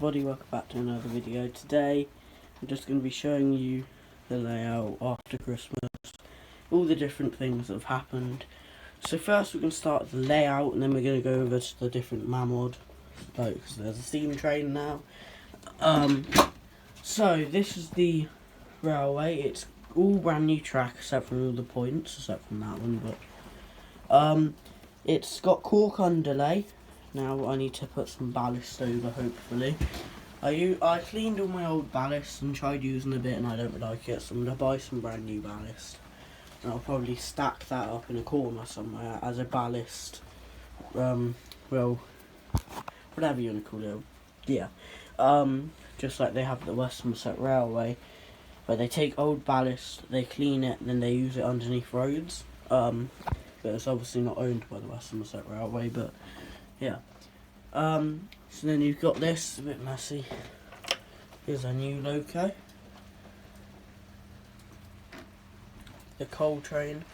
everybody, welcome back to another video. Today I'm just going to be showing you the layout after Christmas, all the different things that have happened. So first we're going to start with the layout, and then we're going to go over to the different Mamod, because there's a steam train now. So this is the railway. It's all brand new track except from all the points, except from that one, but it's got cork underlay. Now I need to put some ballast over, hopefully. I cleaned all my old ballast and tried using a bit, and I don't like it, so I'm going to buy some brand new ballast. And I'll probably stack that up in a corner somewhere as a ballast, well, whatever you want to call it, yeah. Just like they have at the West Somerset Railway, where they take old ballast, they clean it, and then they use it underneath roads. But it's obviously not owned by the West Somerset Railway, but yeah. So then you've got this, a bit messy. Here's a new loco. The coal train.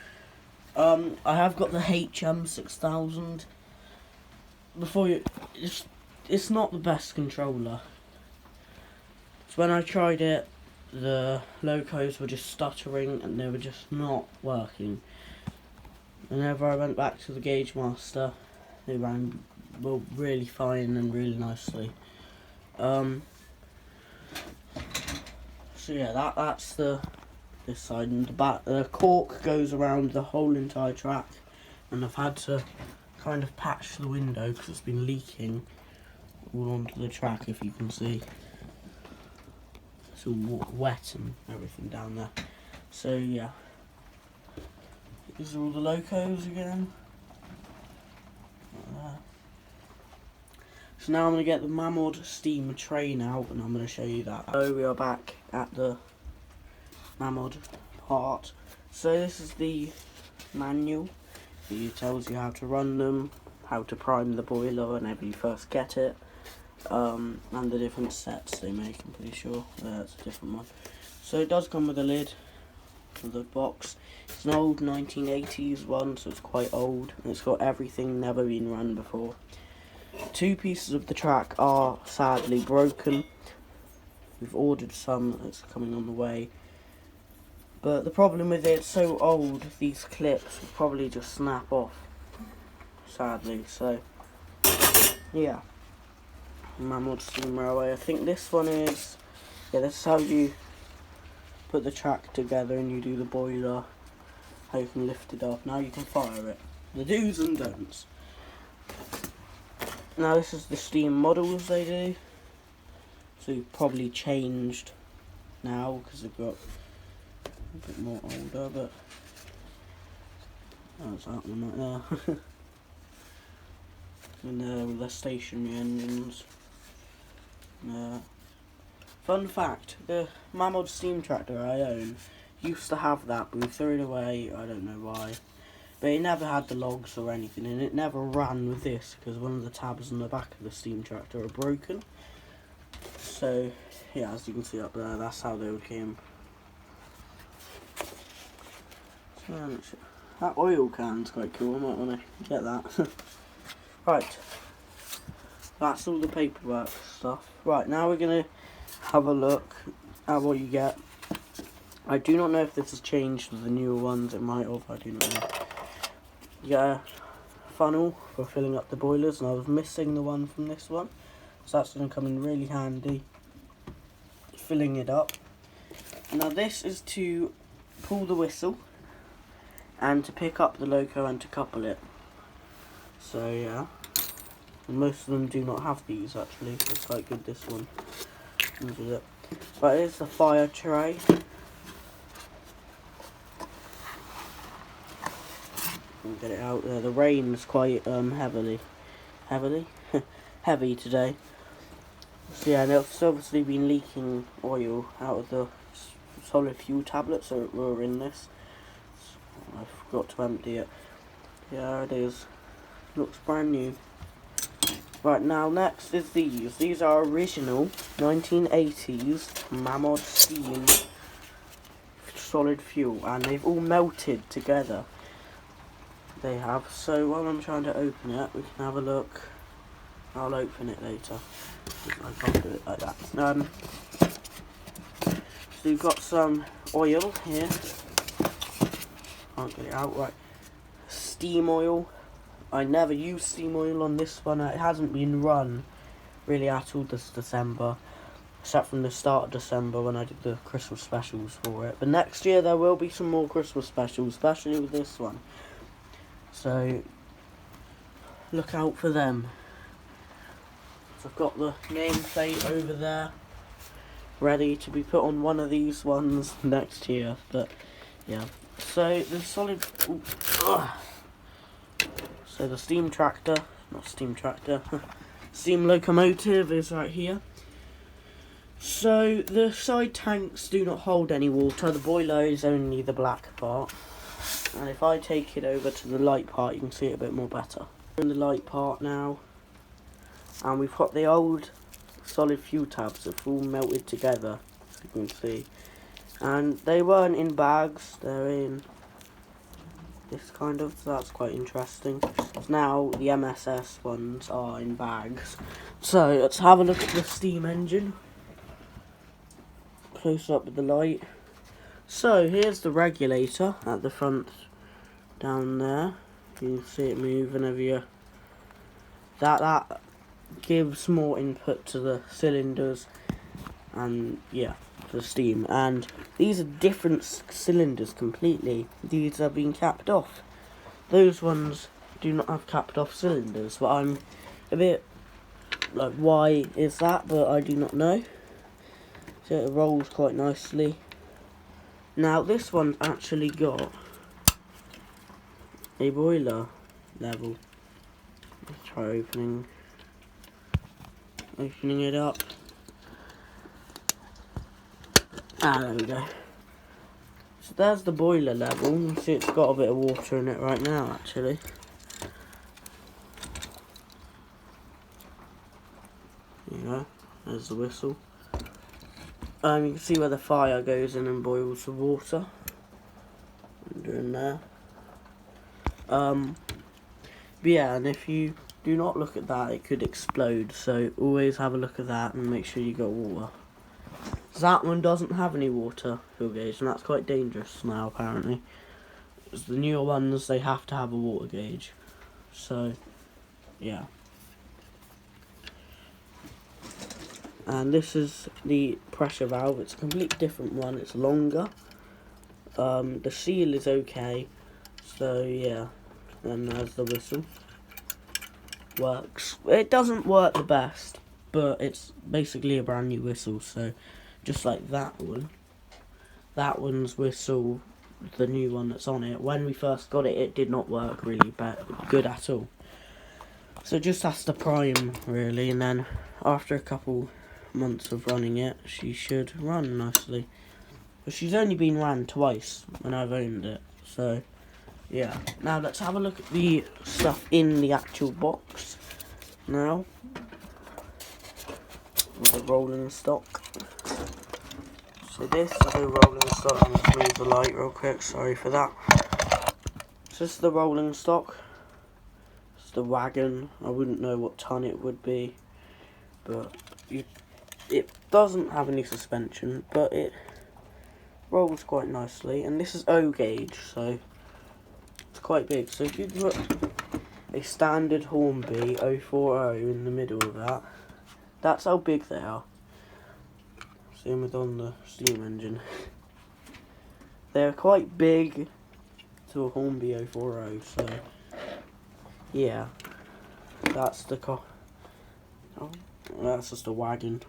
I have got the HM 6000. It's not the best controller. So when I tried it, the locos were just stuttering and they were just not working. Whenever I went back to the Gauge Master, they ran really fine and really nicely. So yeah, that's this side, and the back. The cork goes around the whole entire track, and I've had to kind of patch the window because it's been leaking all onto the track. If you can see, it's all wet and everything down there. So yeah, these are all the locos again. Like that. So now I'm going to get the Mamod steam train out, and I'm going to show you that. So we are back at the Mamod part. So this is the manual. It tells you how to run them, how to prime the boiler whenever you first get it, and the different sets they make, I'm pretty sure. That's a different one. So it does come with a lid for the box. It's an old 1980s one, so it's quite old, and it's got everything never been run before. Two pieces of the track are sadly broken. We've ordered some that's coming on the way. But the problem with it's so old, these clips will probably just snap off. Sadly, so yeah. Mamod Steam Railway. I think this one is, yeah, this is how you put the track together and you do the boiler. How you can lift it up. Now you can fire it. The do's and don'ts. Now this is the steam models they do, so you've probably changed now because they've got a bit more older, but that's that one right there. And with the stationary engines. Fun fact, the Mamod steam tractor I own used to have that, but we threw it away, I don't know why. But it never had the logs or anything, and it never ran with this because one of the tabs on the back of the steam tractor are broken. So yeah, as you can see up there, that's how they came. So, that oil can's quite cool, I might want to get that. Right, that's all the paperwork stuff. Right, now we're going to have a look at what you get. I do not know if this has changed with the newer ones, it might have, I do not know. You get a funnel for filling up the boilers, and I was missing the one from this one, so that's going to come in really handy, filling it up. Now this is to pull the whistle, and to pick up the loco and to couple it. So yeah, and most of them do not have these actually, so it's quite good this one comes with it. But here's the fire tray. Get it out there. The rain's quite heavy today. So yeah, and it's obviously been leaking oil out of the solid fuel tablets that were in this. I forgot to empty it. Yeah, it is. Looks brand new. Right, now next is these. These are original 1980s Mamod steam solid fuel, and they've all melted together. They have. So while I'm trying to open it, we can have a look I'll open it later. I can't do it like that. So you've got some oil here. Can't get it out right. Steam oil. I never use steam oil on this one. It hasn't been run really at all this December, except from the start of December when I did the Christmas specials for it. But next year there will be some more Christmas specials, especially with this one. So look out for them. So I've got the nameplate over there, ready to be put on one of these ones next year. But yeah, so the solid. So the steam tractor, not steam tractor, steam locomotive is right here. So the side tanks do not hold any water. The boiler is only the black part. And if I take it over to the light part, you can see it a bit more better. We're in the light part now, and we've got the old solid fuel tabs that all melted together, as you can see. And they weren't in bags, they're in this kind of, so that's quite interesting. Now the MSS ones are in bags. So let's have a look at the steam engine. Close up with the light. So here's the regulator at the front down there. You can see it move whenever you... That gives more input to the cylinders, and yeah, the steam. And these are different cylinders completely. These are being capped off. Those ones do not have capped off cylinders, but I'm a bit like, why is that? But I do not know. So it rolls quite nicely. Now this one's actually got a boiler level. Let's try opening it up. There we go. So there's the boiler level. You can see it's got a bit of water in it right now, actually. There you go. There's the whistle. You can see where the fire goes in and boils the water. Under in there. But yeah, and if you do not look at that, it could explode. So always have a look at that and make sure you got water. That one doesn't have any water fuel gauge, and that's quite dangerous now apparently. Because the newer ones, they have to have a water gauge. So yeah. And this is the pressure valve. It's a completely different one. It's longer. The seal is okay. So yeah. And there's the whistle. Works. It doesn't work the best, but it's basically a brand new whistle. So just like that one. That one's whistle, the new one that's on it. When we first got it, it did not work really good at all. So it just has to prime really, and then after a couple months of running it, she should run nicely. But she's only been ran twice when I've owned it, so yeah. Now let's have a look at the stuff in the actual box now. With the rolling stock. So this is the rolling stock. I'm going to move the light real quick, sorry for that. So this is the rolling stock. It's the wagon. I wouldn't know what ton it would be, but it doesn't have any suspension, but it rolls quite nicely. And this is O gauge, so it's quite big. So if you put a standard Hornby 040 in the middle of that, that's how big they are. Same with on the steam engine. They're quite big to a Hornby 040, so yeah. That's the that's just a wagon. I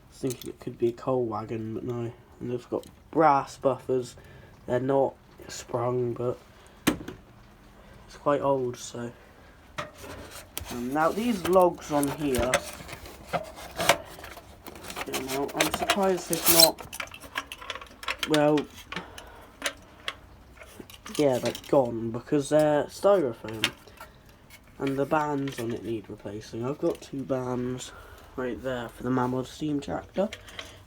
was thinking it could be a coal wagon, but no. And they've got brass buffers. They're not sprung, but it's quite old, so. Now these logs on here, I'm surprised if not, well, yeah, they're gone because they're styrofoam. And the bands on it need replacing. I've got 2 bands right there for the Mammoth steam tractor,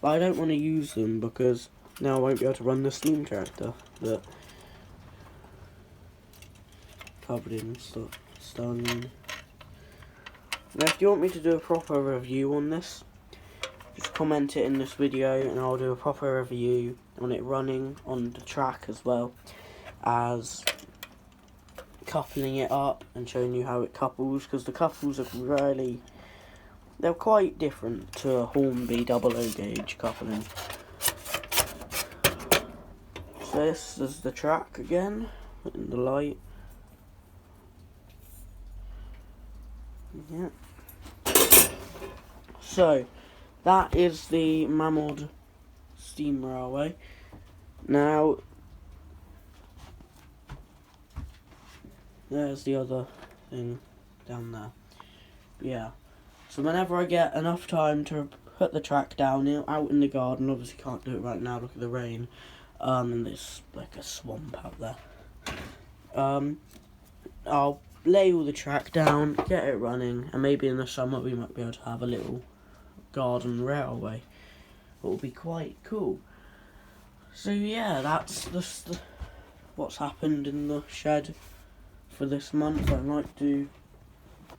but I don't want to use them because now I won't be able to run the steam tractor. But covered in stone. Now if you want me to do a proper review on this, just comment it in this video and I'll do a proper review on it running on the track, as well as coupling it up and showing you how it couples, because the couples are really, they're quite different to a Hornby 00 gauge coupling. So this is the track again, in the light. Yeah. So that is the Mammold Steam Railway. Now there's the other thing down there. Yeah. So whenever I get enough time to put the track down out in the garden, obviously can't do it right now, look at the rain, and there's like a swamp out there. I'll lay all the track down, get it running, and maybe in the summer we might be able to have a little garden railway. It will be quite cool. So yeah, that's what's happened in the shed for this month. I might do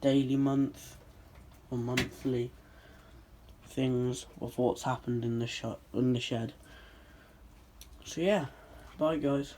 daily, month, or monthly things of what's happened in the shed. So yeah, bye guys.